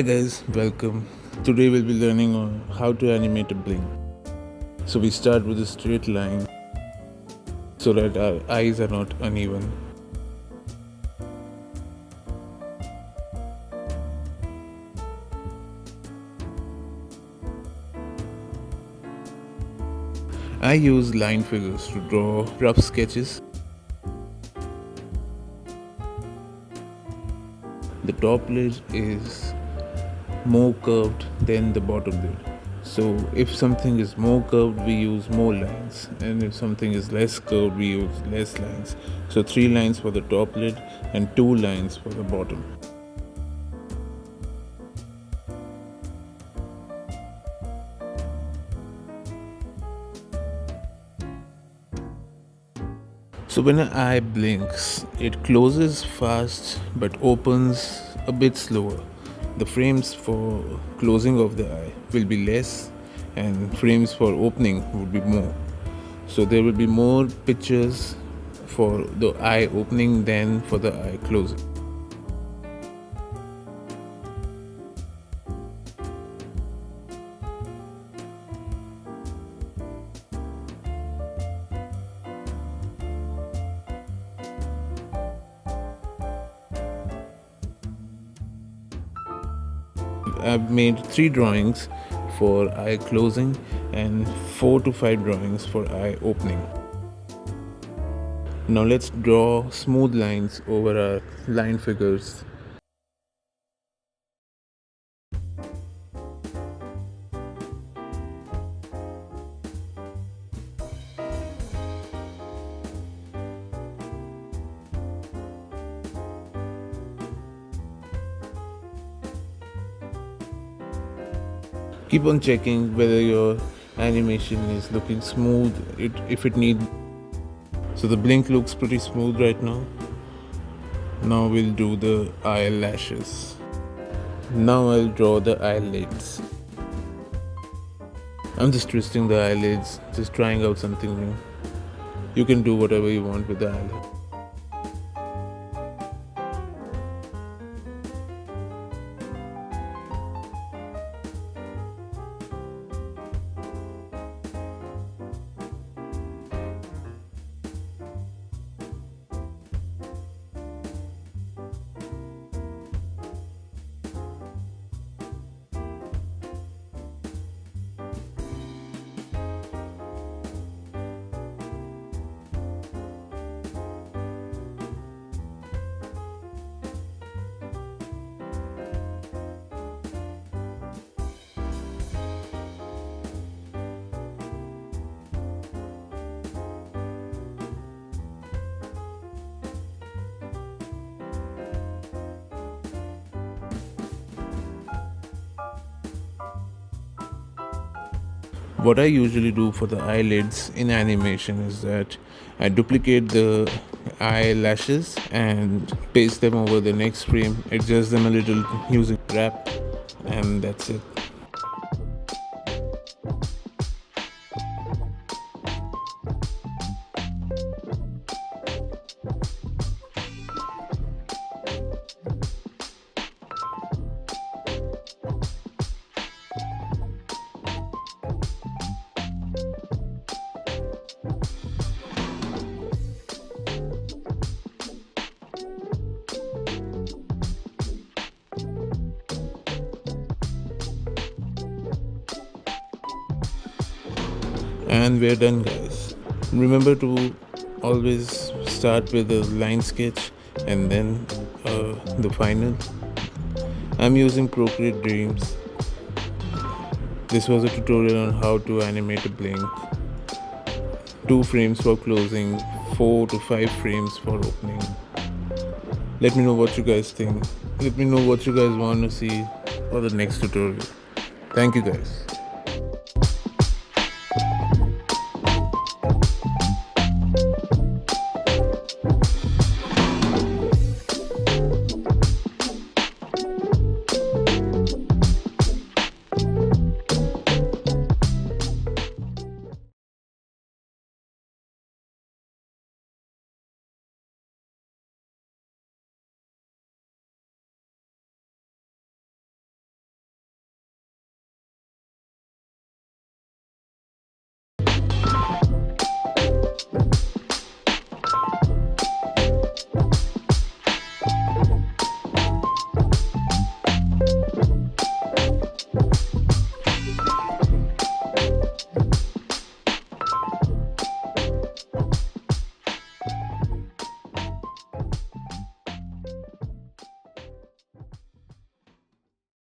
Hi guys, welcome. Today we'll be learning on how to animate a blink. So we start with a straight line so that our eyes are not uneven. I use line figures to draw rough sketches. The top lid is more curved than the bottom lid. So if something is more curved, we use more lines, and if something is less curved, we use less lines. So 3 lines for the top lid and 2 lines for the bottom. So when an eye blinks, it closes fast but opens a bit slower. The frames for closing of the eye will be less and frames for opening would be more. So there will be more pictures for the eye opening than for the eye closing. I've made 3 drawings for eye closing and 4 to 5 drawings for eye opening. Now let's draw smooth lines over our line figures. Keep on checking whether your animation is looking smooth, if it needs. So the blink looks pretty smooth right now. Now we'll do the eyelashes. Now I'll draw the eyelids. I'm just twisting the eyelids, just trying out something new. You can do whatever you want with the eyelid. What I usually do for the eyelids in animation is that I duplicate the eyelashes and paste them over the next frame, adjust them a little using wrap, and that's it. And we're done, guys. Remember to always start with a line sketch and then the final. I'm using Procreate Dreams. This was a tutorial on how to animate a blink. 2 frames for closing, 4 to 5 frames for opening. Let me know what you guys think. Let me know what you guys want to see for the next tutorial. Thank you, guys.